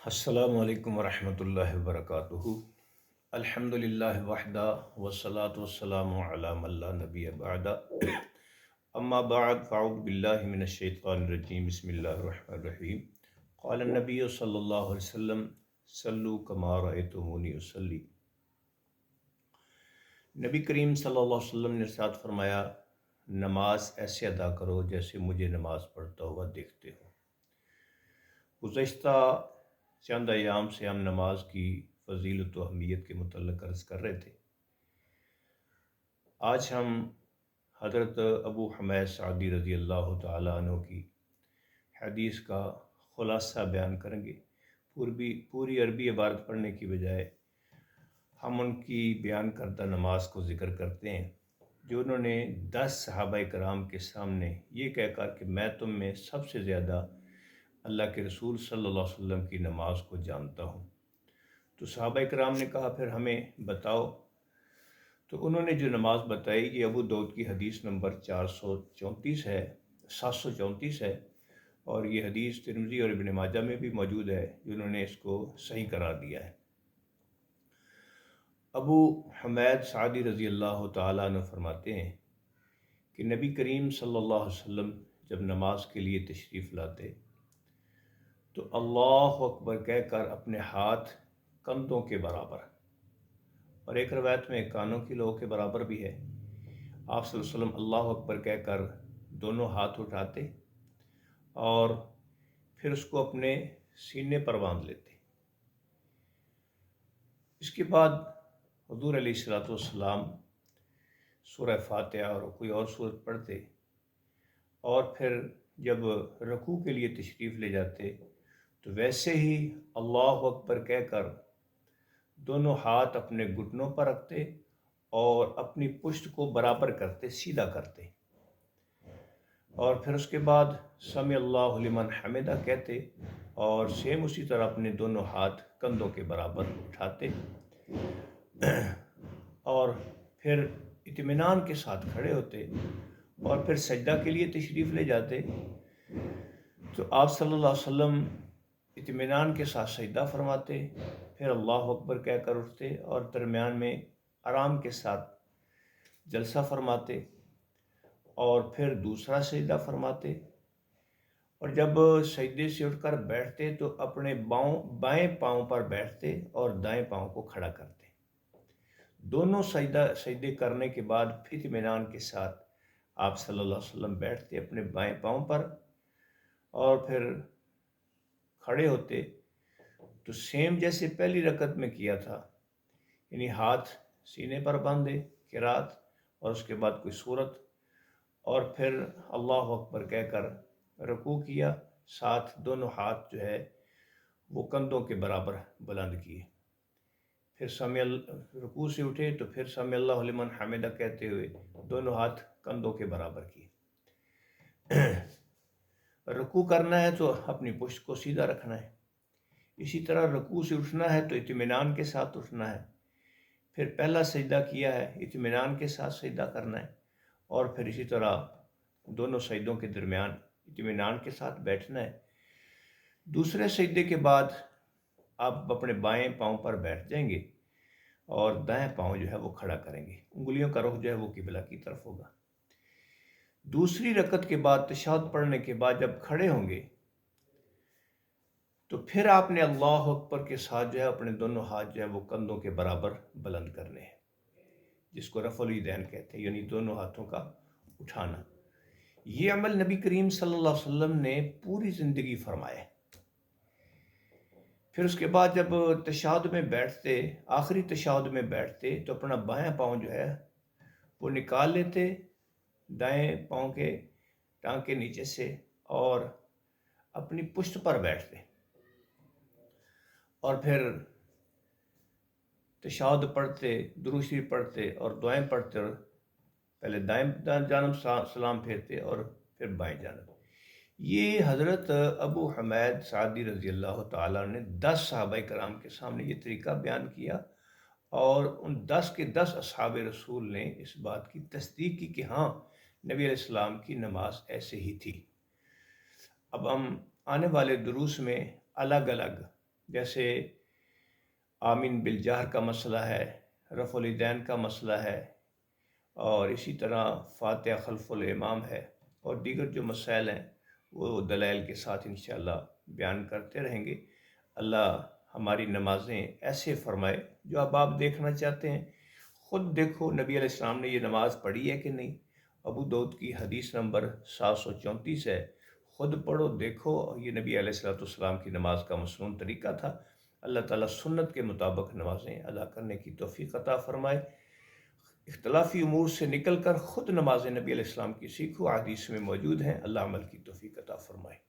السلام علیکم ورحمۃ اللہ وبرکاتہ۔ الحمد للہ وحدہ والصلاة والسلام علی من لا نبی بعد، اما بعد فاعوذ باللہ من الشیطان الرجیم، بسم اللہ الرحمن الرحیم۔ قال النبی صلی اللہ علیہ وسلم صلوا کما رأیتمونی اصلی۔ نبی کریم صلی اللہ علیہ وسلم نے ارشاد فرمایا، نماز ایسے ادا کرو جیسے مجھے نماز پڑھتا ہوا دیکھتے ہو۔ گزشتہ چند ایام سے ہم نماز کی فضیلت و اہمیت کے متعلق عرض کر رہے تھے۔ آج ہم حضرت ابو حمید سعدی رضی اللہ تعالیٰ عنہ کی حدیث کا خلاصہ بیان کریں گے۔ پوری عربی عبارت پڑھنے کی بجائے ہم ان کی بیان کردہ نماز کو ذکر کرتے ہیں، جو انہوں نے 10 صحابہ کرام کے سامنے یہ کہہ کر کہ میں تم میں سب سے زیادہ اللہ کے رسول صلی اللہ علیہ وسلم کی نماز کو جانتا ہوں۔ تو صحابہ کرام نے کہا پھر ہمیں بتاؤ۔ تو انہوں نے جو نماز بتائی، یہ ابو داؤد کی حدیث نمبر 734 ہے، اور یہ حدیث ترمذی اور ابن ماجہ میں بھی موجود ہے، جنہوں نے اس کو صحیح قرار دیا ہے۔ ابو حمید سعدی رضی اللہ تعالیٰ عنہ فرماتے ہیں کہ نبی کریم صلی اللہ علیہ وسلم جب نماز کے لیے تشریف لاتے تو اللہ اکبر کہہ کر اپنے ہاتھ کندھوں کے برابر، اور ایک روایت میں کانوں کی لو کے برابر بھی ہے، آپ صلی اللہ علیہ وسلم اللہ اکبر کہہ کر دونوں ہاتھ اٹھاتے اور پھر اس کو اپنے سینے پر باندھ لیتے۔ اس کے بعد حضور علیہ الصلوۃ والسلام سورہ فاتحہ اور کوئی اور سورت پڑھتے، اور پھر جب رکوع کے لیے تشریف لے جاتے تو ویسے ہی اللہ اکبر کہہ کر دونوں ہاتھ اپنے گھٹنوں پر رکھتے اور اپنی پشت کو برابر کرتے، سیدھا کرتے، اور پھر اس کے بعد سمع اللہ لمن حمدہ کہتے، اور سیم اسی طرح اپنے دونوں ہاتھ کندھوں کے برابر اٹھاتے، اور پھر اطمینان کے ساتھ کھڑے ہوتے، اور پھر سجدہ کے لیے تشریف لے جاتے تو آپ صلی اللہ علیہ وسلم اطمینان کے ساتھ سجدہ فرماتے، پھر اللہ اکبر کہہ کر اٹھتے اور درمیان میں آرام کے ساتھ جلسہ فرماتے، اور پھر دوسرا سجدہ فرماتے، اور جب سجدے سے اٹھ کر بیٹھتے تو اپنے بائیں پاؤں پر بیٹھتے اور دائیں پاؤں کو کھڑا کرتے۔ دونوں سجدے کرنے کے بعد پھر اطمینان کے ساتھ آپ صلی اللہ علیہ وسلم بیٹھتے اپنے بائیں پاؤں پر، اور پھر کھڑے ہوتے تو سیم جیسے پہلی رکعت میں کیا تھا، یعنی ہاتھ سینے پر باندھے قرات، اور اس کے بعد کوئی سورت، اور پھر اللہ اکبر کہہ کر رکوع کیا، ساتھ دونوں ہاتھ جو ہے وہ کندھوں کے برابر بلند کیے، پھر رکوع سے اٹھے تو پھر سمع اللہ لمن حمدہ کہتے ہوئے دونوں ہاتھ کندھوں کے برابر کیے۔ رکوع کرنا ہے تو اپنی پشت کو سیدھا رکھنا ہے، اسی طرح رکوع سے اٹھنا ہے تو اطمینان کے ساتھ اٹھنا ہے، پھر پہلا سجدہ کیا ہے اطمینان کے ساتھ سجدہ کرنا ہے، اور پھر اسی طرح دونوں سجدوں کے درمیان اطمینان کے ساتھ بیٹھنا ہے۔ دوسرے سجدے کے بعد آپ اپنے بائیں پاؤں پر بیٹھ جائیں گے اور دائیں پاؤں جو ہے وہ کھڑا کریں گے، انگلیوں کا رخ جو ہے وہ قبلہ کی طرف ہوگا۔ دوسری رکعت کے بعد تشہد پڑھنے کے بعد جب کھڑے ہوں گے تو پھر آپ نے اللہ اکبر کے ساتھ جو ہے اپنے دونوں ہاتھ جو ہے وہ کندھوں کے برابر بلند کرنے ہیں، جس کو رفع الیدین کہتے ہیں، یعنی دونوں ہاتھوں کا اٹھانا۔ یہ عمل نبی کریم صلی اللہ علیہ وسلم نے پوری زندگی فرمایا۔ پھر اس کے بعد جب تشہد میں بیٹھتے، آخری تشہد میں بیٹھتے تو اپنا بائیں پاؤں جو ہے وہ نکال لیتے دائیں پاؤں کے ٹانگ کے نیچے سے، اور اپنی پشت پر بیٹھتے، اور پھر تشہد پڑھتے، درود شریف پڑھتے اور دعائیں پڑھتے، اور پہلے دائیں جانب سلام پھیرتے اور پھر بائیں جانب۔ یہ حضرت ابو حمید سعدی رضی اللہ تعالیٰ نے 10 صحابہ کرام کے سامنے یہ طریقہ بیان کیا، اور ان 10 کے 10 اصحاب رسول نے اس بات کی تصدیق کی کہ ہاں نبی علیہ السلام کی نماز ایسے ہی تھی۔ اب ہم آنے والے دروس میں الگ الگ جیسے آمین بالجہر کا مسئلہ ہے، رفع الیدین کا مسئلہ ہے، اور اسی طرح فاتحہ خلف الامام ہے، اور دیگر جو مسائل ہیں وہ دلائل کے ساتھ انشاءاللہ بیان کرتے رہیں گے۔ اللہ ہماری نمازیں ایسے فرمائے جو اب آپ دیکھنا چاہتے ہیں خود دیکھو نبی علیہ السلام نے یہ نماز پڑھی ہے کہ نہیں۔ ابو داؤد کی حدیث نمبر 734 ہے، خود پڑھو دیکھو، یہ نبی علیہ السلام کی نماز کا مسنون طریقہ تھا۔ اللہ تعالیٰ سنت کے مطابق نمازیں ادا کرنے کی توفیق عطا فرمائے۔ اختلافی امور سے نکل کر خود نماز نبی علیہ السلام کی سیکھو، حدیث میں موجود ہیں۔ اللہ عمل کی توفیق عطا فرمائے۔